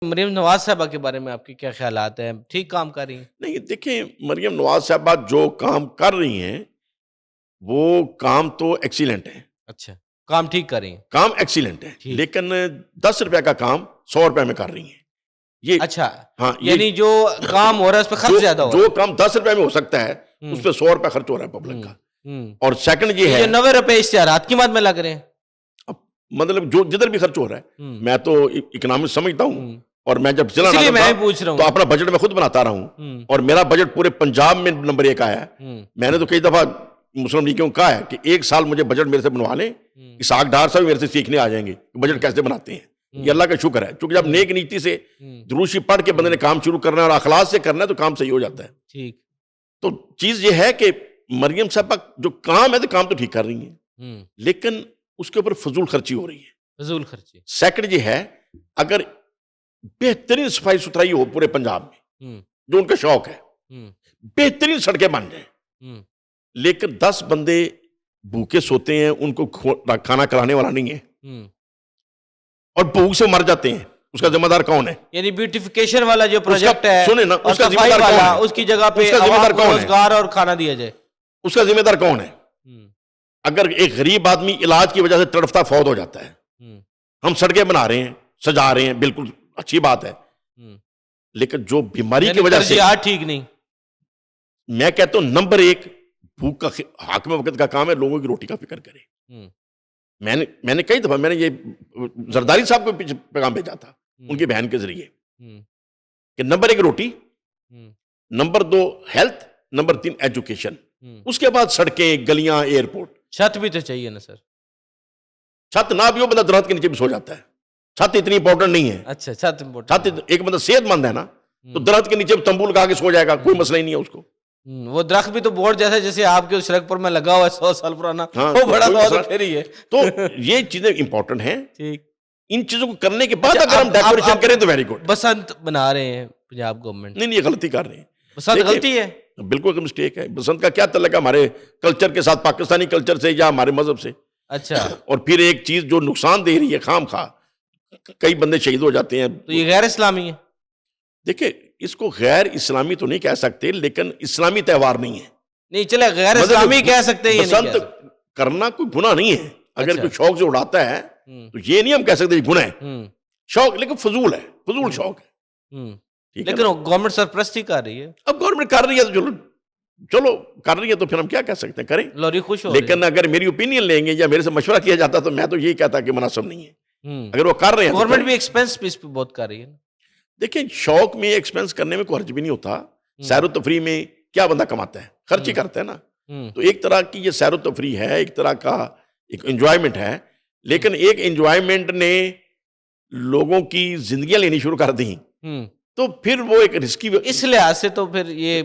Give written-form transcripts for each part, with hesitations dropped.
مریم نواز صاحبہ کے بارے میں آپ کے کیا خیالات ہیں؟ ٹھیک کام کر رہی ہیں؟ نہیں دیکھیں، مریم نواز صاحبہ جو کام کر رہی ہیں وہ کام تو ایکسیلنٹ ہے، اچھا، کام ٹھیک کر رہی ہیں؟ کام ایکسیلنٹ ہے، ٹھیک۔ لیکن 10 روپے کا کام 100 روپے میں کر رہی ہیں یہ۔ اچھا، ہاں، یعنی جو کام ہو رہا ہے اس پہ خرچ زیادہ ہو رہا ہے۔ جو کام 10 روپے میں ہو سکتا ہے اس پہ 100 روپے خرچ ہو رہا ہے پبلک کا۔ اور سیکنڈ یہ ہے 90 روپے اشتہارات کی مد میں لگ رہے ہیں، مطلب جو جدھر بھی خرچ ہو رہا ہے، میں تو اکنامکس سمجھتا ہوں، اور میں جب ضلع اس لیے میں ناظم پوچھ رہا تھا تو ہوں۔ اپنا بجٹ میں خود بناتا رہا ہوں، اور میرا بجٹ پورے پنجاب میں نمبر 1 آیا ہے۔ میں نے تو کئی دفعہ مسلم لیگ کو کہا ہے کہ ایک سال مجھے بجٹ میرے سے بنوا لیں، اسحاق ڈار صاحب میرے سے سیکھنے آ جائیں گے کہ بجٹ کیسے بناتے ہیں۔ یہ اللہ کا شکر ہے، چونکہ جب نیک نیتی سے درود شریف پڑھ کے بندے نے کام شروع کرنا ہے اور اخلاص سے کرنا ہے تو کام صحیح ہو جاتا ہے۔ ٹھیک۔ تو چیز یہ ہے کہ مریم صاحبہ جو کام ہے تو کام تو ٹھیک کر رہی ہیں، لیکن اس کے اوپر فضول خرچی ہو رہی ہے۔ فضول خرچی۔ سیکنڈ یہ ہے، اگر بہترین صفائی ستھرائی ہو پورے پنجاب میں جو ان کا شوق ہے، بہترین سڑکیں بن جائیں، لیکن 10 بندے بھوکے سوتے ہیں، ان کو کھانا کھلانے والا نہیں ہے، اور بھوک سے مر جاتے ہیں، اس کا ذمہ دار کون ہے؟ یعنی بیوٹیفیکیشن والا جو پروجیکٹ ہے، سنیں نا، اس کا ذمہ دار کون ہے؟ اس کی جگہ پہ اس کا ذمہ دار کون ہے؟ روزگار اور کھانا دیا جائے، اس کا ذمہ دار کون ہے؟ اگر ایک غریب آدمی علاج کی وجہ سے تڑپتا فوت ہو جاتا ہے، ہم سڑکیں بنا رہے ہیں، سجا رہے ہیں، بالکل اچھی بات ہے، لیکن جو بیماری کی وجہ سے ٹھیک نہیں۔ میں کہتا ہوں نمبر 1 بھوک کا حاکم وقت کا کام ہے، لوگوں کی روٹی کا فکر کرے۔ میں نے کئی دفعہ میں نے یہ زرداری صاحب کو پیغام بھیجا تھا ان کی بہن کے ذریعے کہ نمبر 1 روٹی، نمبر 2 ہیلتھ، نمبر 3 ایجوکیشن، اس کے بعد سڑکیں، گلیاں، ایئرپورٹ۔ چھت بھی تو چاہیے نا سر؟ چھت نہ بھی ہو، بندہ درخت کے نیچے بھی سو جاتا ہے، چھت اتنی امپورٹنٹ نہیں ہے۔ اچھا، چھت ایک بندہ صحت مند ہے نا تو درخت کے نیچے تمبو لگا کے سو جائے گا، کوئی مسئلہ ہی نہیں ہے اس کو۔ وہ درخت بھی تو بورڈ جیسا جیسے آپ کے سڑک پر میں لگا ہوا ہے 100 سال پرانا، وہ بڑا بہت پھر ہی ہے۔ تو یہ چیزیں امپورٹنٹ ہیں، ٹھیک۔ ان چیزوں کو کرنے کے بعد اگر ہم ڈیکوریشن کریں تو ویری گڈ۔ بسنت بنا رہے ہیں پنجاب گورنمنٹ، نہیں، یہ غلطی کر رہے ہیں، بسنت غلطی ہے، بالکل مسٹیک ہے۔ بسنت کا کیا تعلق ہے ہمارے کلچر کے ساتھ، پاکستانی کلچر سے یا ہمارے مذہب سے؟ اچھا، اور پھر ایک چیز جو نقصان دے رہی ہے خام خواہ، کئی بندے شہید ہو جاتے ہیں، تو یہ غیر اسلامی ہے۔ دیکھیں اس کو غیر اسلامی تو نہیں کہہ سکتے، لیکن اسلامی تہوار نہیں ہے۔ نہیں چلے غیر اسلامی کہہ سکتے ہیں، بسنت کرنا کوئی گناہ نہیں ہے، اگر کوئی شوق سے اڑاتا ہے تو یہ نہیں ہم کہہ سکتے گناہ ہے، شوق، لیکن فضول ہے، فضول شوق ہے، لیکن گورنمنٹ سرپرستی کر رہی ہے۔ اب گورنمنٹ کر رہی ہے تو چلو کر رہی ہے تو پھر ہم کیا کہہ سکتے ہیں، کریں، لوری خوش ہو۔ لیکن اگر میری اوپینین لیں گے یا میرے سے مشورہ کیا جاتا تو میں تو یہی کہتا کہ مناسب نہیں ہے۔ اگر وہ کر رہے ہیں، گورنمنٹ بھی ایکسپینس بھی اس پہ بہت کر رہی ہے۔ دیکھیں شوق میں ایکسپینس کرنے میں کوئی حرج بھی نہیں ہوتا، سیر و تفریح میں کیا بندہ کماتا ہے، خرچ ہی کرتا ہے نا۔ تو ایک طرح کی یہ سیر و تفریح ہے، ایک طرح کا ایک انجوائمنٹ ہے، لیکن ایک انجوائمنٹ نے لوگوں کی زندگیاں لینی شروع کر دیں تو پھر وہ ایک رسکی، اس لحاظ سے تو پھر یہ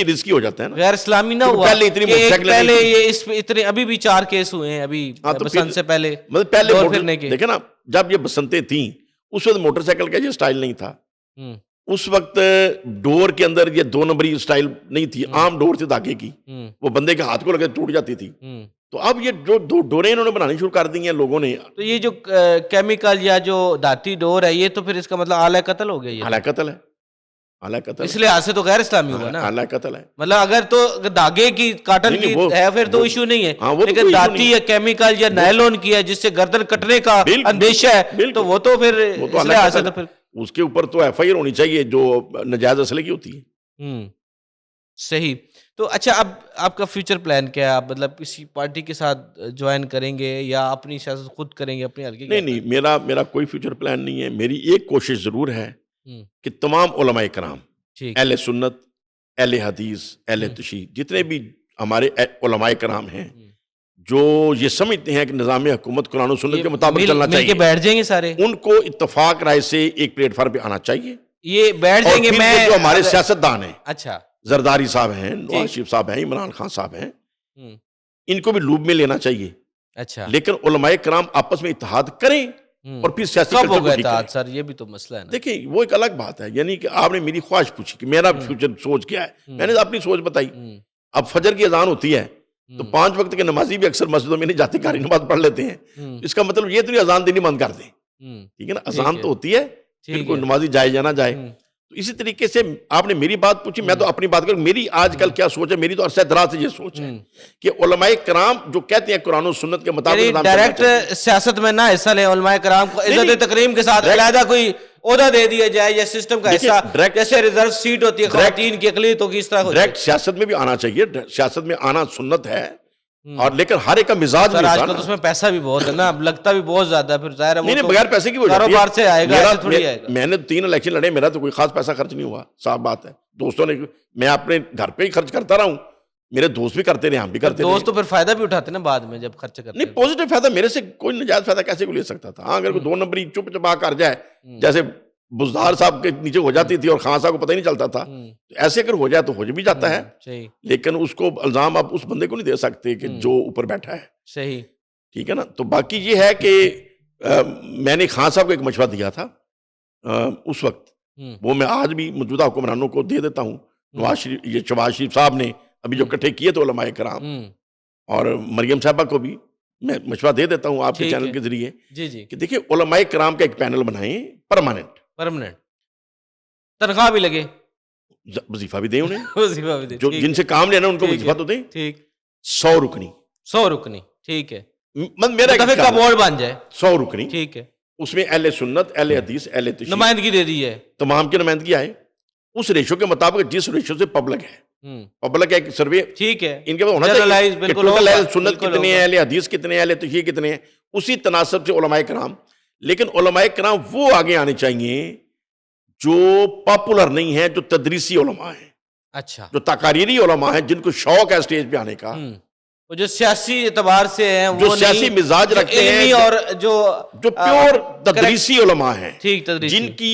رسکی ہو جاتا ہے نا، غیر اسلامی نہ ہوا۔ پہلے یہ اس پہ اتنے ابھی بھی 4 کیس ہوئے ہیں ابھی بسنت سے پہلے، مطلب پہلے دیکھیں نا جب یہ بسنتیں تھیں اس وقت موٹر سائیکل کا یہ سٹائل نہیں تھا، اس وقت ڈور کے اندر یہ 2 نمبری سٹائل نہیں تھی، عام ڈور تھی دھاگے کی، وہ بندے کے ہاتھ کو لگے ٹوٹ جاتی تھی۔ تو اب یہ جو 2 ڈوریں انہوں نے بنانی شروع کر دی ہیں لوگوں نے، تو یہ جو کیمیکل یا جو دھاتی ڈور ہے یہ تو پھر اس کا مطلب اعلی قتل ہو گیا، یہ اعلی قتل ہے، اعلی قتل، اس لحاظ سے تو غیر اسلامی ہوا نا، اعلی قتل ہے۔ مطلب اگر تو دھاگے کی کاٹن کی ہے پھر تو ایشو نہیں ہے، لیکن دھاتی یا کیمیکل یا نائلون کی ہے جس سے گردن کٹنے کا اندیشہ ہے تو وہ تو پھر اس لحاظ سے تو پھر اس کے اوپر تو ایف آئی آر ہونی چاہیے جو ناجائز اسلحے کی ہوتی ہے۔ صحیح۔ تو اچھا اب آپ کا فیوچر پلان کیا ہے؟ آپ مطلب کسی پارٹی کے ساتھ جوائن کریں گے یا اپنی سیاست خود کریں گے اپنے حلقے؟ نہیں، میرا کوئی فیوچر پلان نہیں ہے، میری ایک کوشش ضرور ہے کہ تمام علماء کرام، اہل سنت، اہل حدیث، اہل تشیع، جتنے بھی ہمارے علماء کرام ہیں جو یہ سمجھتے ہیں کہ نظام حکومت قرآن و سنت کے مطابق چلنا چاہیے، مل کے بیٹھ جائیں گے سارے، ان کو اتفاق رائے سے ایک پلیٹ فارم پہ آنا چاہیے، یہ بیٹھ جائیں گے۔ میں جو ہمارے سیاستدان ہیں، اچھا زرداری صاحب ہیں، نواز شریف صاحب ہیں، عمران خان صاحب ہیں، ان کو بھی لوپ میں لینا چاہیے، اچھا، لیکن علماء کرام آپس میں اتحاد کریں اور پھر سیاسی کب ہوگا اتحاد سر؟ یہ بھی تو مسئلہ ہے نا۔ دیکھیں وہ ایک الگ بات ہے، یعنی کہ آپ نے میری خواہش پوچھی کہ میرا فیوچر سوچ کیا ہے، میں نے اپنی سوچ بتائی۔ اب فجر کی اذان ہوتی ہے تو 5 وقت کے نمازی بھی اکثر مسجدوں میں نہیں جاتے، قاری نماز پڑھ لیتے ہیں، اس کا مطلب یہ تو نہیں اذان دینی بند کر دیں، ٹھیک ہے نا، اذان تو ہوتی ہے پھر کوئی نمازی جائے یا نہ جائے. تو اسی طریقے سے آپ نے میری بات پوچھی, میں تو اپنی بات کروں. میری آج کل کیا سوچ ہے, میری تو عرصہ دراز سے یہ سوچ ہے کہ علماء کرام جو کہتے ہیں قرآن و سنت کے مطابق ڈائریکٹ سیاست میں نہ حصہ لیں, علماء کرام کو عزت تکریم کے ساتھ علیحدہ کوئی عہدہ دے دیا جائے یا سسٹم کا حصہ, جیسے ریزرو سیٹ ہوتی ہے خواتین کی اقلیتوں کی, اس طرح ڈائریکٹ سیاست میں بھی آنا چاہیے. سیاست میں آنا سنت ہے, اور لیکن ہر ایک کا مزاج سر آج کل تو اس میں پیسہ بھی بہت ہے نا, اب لگتا بھی بہت زیادہ ہے, پھر ظاہر ہے نہیں بغیر پیسے کی کاروبار سے آئے گا, ایسے تھوڑی آئے گا. میں نے 3 الیکشن لڑے, میرا تو کوئی خاص پیسہ خرچ نہیں ہوا, صاف بات ہے. دوستوں نے, میں اپنے گھر پہ ہی خرچ کرتا رہا ہوں, میرے دوست بھی کرتے رہے, ہم بھی کرتے رہے. دوست تو پھر فائدہ بھی اٹھاتے نا بعد میں جب خرچ کرتے. نہیں پازیٹیو فائدہ, میرے سے کوئی نجائز فائدہ کیسے کو لے سکتا تھا. ہاں اگر کوئی 2 نمبری چپ چپا کر جائے, جیسے بزدار صاحب کے نیچے ہو جاتی تھی اور خان صاحب کو پتہ ہی نہیں چلتا تھا, ایسے اگر ہو جائے تو ہو بھی جاتا ہے, لیکن اس کو الزام آپ اس بندے کو نہیں دے سکتے کہ جو اوپر بیٹھا ہے. صحیح, ٹھیک ہے نا. تو باقی یہ ہے کہ میں نے خان صاحب کو ایک مشورہ دیا تھا اس وقت, وہ میں آج بھی موجودہ حکمرانوں کو دے دیتا ہوں. شہباز شریف صاحب نے ابھی جو اکٹھے کیے تھے علماء کرام, اور مریم صاحبہ کو بھی میں مشورہ دے دیتا ہوں آپ کے چینل کے ذریعے کہ دیکھیں علماء کرام کا ایک پینل بنائیں پرماننٹ, تنخواہ بھی لگے, وظیفہ بھی دیں انہیں, جو جن سے کام لینا ان کو وظیفہ تو دیں. 100 رکنی, ٹھیک ہے, میرا بورڈ بن جائے 100 رکنی, ٹھیک ہے, اس میں اہل سنت, اہل حدیث, اہل تشیع نمائندگی دے دی ہے, تمام کی نمائندگی آئے اس ریشو کے مطابق جس ریشو سے پبلک ہے. پبلک ایک سروے, ٹھیک ہے, ان کے پاس ہونا چاہیے کہ ٹوٹل اہل سنت کتنے ہیں, اہل حدیث کتنے ہیں, اہل تشیع کتنے ہیں, اسی تناسب سے علماء کرام. لیکن علماء کرام وہ آگے آنے چاہیے جو پاپولر نہیں ہیں, جو تدریسی علماء ہیں, اچھا, جو تقاریری علماء ہیں, جن کو شوق ہے اسٹیج پہ آنے کا, جو سیاسی اعتبار سے ہیں, جو سیاسی مزاج رکھتے ہیں, اور جو پیور تدریسی علماء ہیں, ٹھیک, جن کی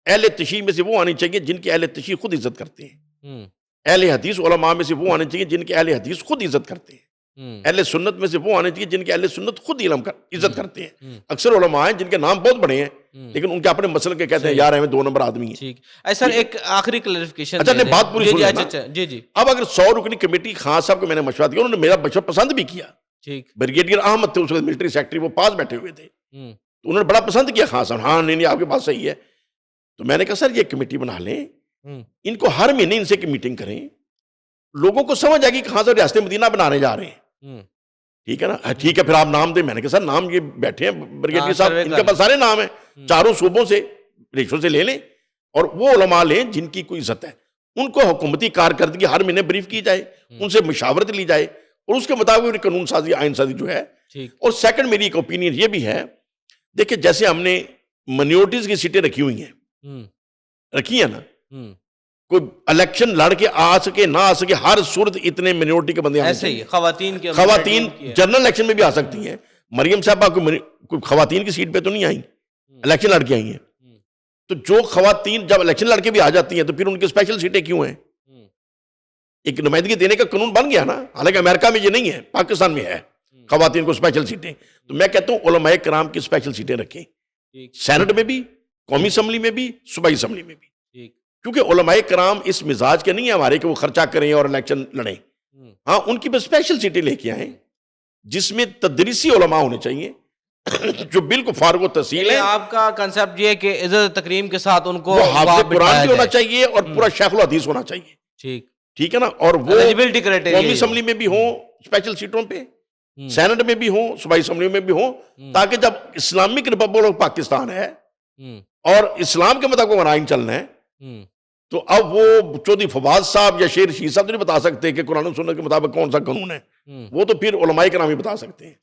اہل تشیع میں سے وہ آنی چاہیے جن کی اہل تشیع خود عزت کرتے ہیں. اہل حدیث علماء میں سے وہ آنے چاہیے جن کے اہل حدیث خود عزت کرتے ہیں. اہل سنت میں سے وہ آنے چاہیے جن کے اہل سنت خود عزت کرتے ہیں. اکثر علماء ہیں جن کے نام بہت بڑے ہیں لیکن ان کے اپنے مسئلے کے کہتے ہیں یار ہمیں 2 نمبر آدمی ہیں. ٹھیک, سر ایک آخری کلیریفیکیشن. اچھا نہیں بات پوری سن لینا. جی, اب اگر 100 رکنی کمیٹی خان صاحب کو میں نے مشورہ دیا, انہوں نے میرا مشورہ پسند بھی کیا. ٹھیک, بریگیڈیئر احمد تھے اس وقت ملٹری سیکٹری, وہ پاس بیٹھے ہوئے تھے, تو انہوں نے بڑا پسند کیا خان صاحب, ہاں نہیں آپ کے پاس صحیح ہے. تو میں نے کہا سر یہ کمیٹی بنا لیں, ان کو ہر مہینے ان سے کی میٹنگ کریں, لوگوں کو سمجھ آئے گی کہ خان صاحب ریاست مدینہ بنانے جا رہے ہیں. ٹھیک ہے نا, ٹھیک ہے, پھر آپ نام دیں. میں نے کہا سر نام یہ بیٹھے ہیں بریگیڈیئر صاحب, ان کے پاس سارے نام ہیں, 4 صوبوں سے ریشوں سے لے لیں, اور وہ علماء لیں جن کی کوئی عزت ہے. ان کو حکومتی کارکردگی ہر مہینے بریف کی جائے, ان سے مشاورت لی جائے, اور اس کے مطابق قانون سازی, آئین سازی جو ہے. اور سیکنڈ میری ایک اوپینین یہ بھی ہے, دیکھیں جیسے ہم نے منورٹیز کی سیٹیں رکھی ہوئی ہیں, رکھی ہیں نا, کوئی الیکشن لڑ کے آ سکے نہ آ سکے, ہر صورت اتنے منورٹی کے بندے ایسے ہی خواتین جنرل الیکشن میں بھی آ سکتی ہیں. مریم صاحبہ کوئی خواتین کی سیٹ پہ تو نہیں آئیں, الیکشن لڑ کے آئی ہیں. تو جو خواتین جب الیکشن لڑ کے بھی آ جاتی ہیں تو پھر ان کی اسپیشل سیٹیں کیوں ہیں؟ ایک نمائندگی دینے کا قانون بن گیا نا, حالانکہ امریکہ میں یہ نہیں ہے, پاکستان میں ہے خواتین کو اسپیشل سیٹیں. تو میں کہتا ہوں علماء کرام کی اسپیشل سیٹیں رکھیں, سینٹ میں بھی, قومی اسمبلی میں بھی, صوبائی اسمبلی میں بھی. کیونکہ علماء کرام اس مزاج کے نہیں ہیں ہمارے کہ وہ خرچہ کریں اور الیکشن لڑیں. ہاں ان کی اسپیشل سیٹیں لے کے آئیں جس میں تدریسی علماء ہونے چاہیے جو بالکل فارغ و تحصیل ہے. آپ کا کنسپٹ یہ ہے کہ عزت تکریم کے ساتھ ان کو حافظ قرآن بھی ہونا چاہیے اور پورا شیخ الحدیث ہونا چاہیے. ٹھیک ہے نا, اور وہ قومی اسمبلی میں بھی ہوں اسپیشل سیٹوں پہ, سینٹ میں بھی ہوں, صوبائی اسمبلی میں بھی ہوں, تاکہ جب اسلامک ریپبلک آف پاکستان ہے اور اسلام کے مطابق آئین چلنا ہے, تو اب وہ چودھری فواد صاحب یا شیر شیخ صاحب نہیں بتا سکتے کہ قرآن و سنت کے مطابق کون سا قانون ہے, وہ تو پھر علماء کرام ہی بتا سکتے ہیں.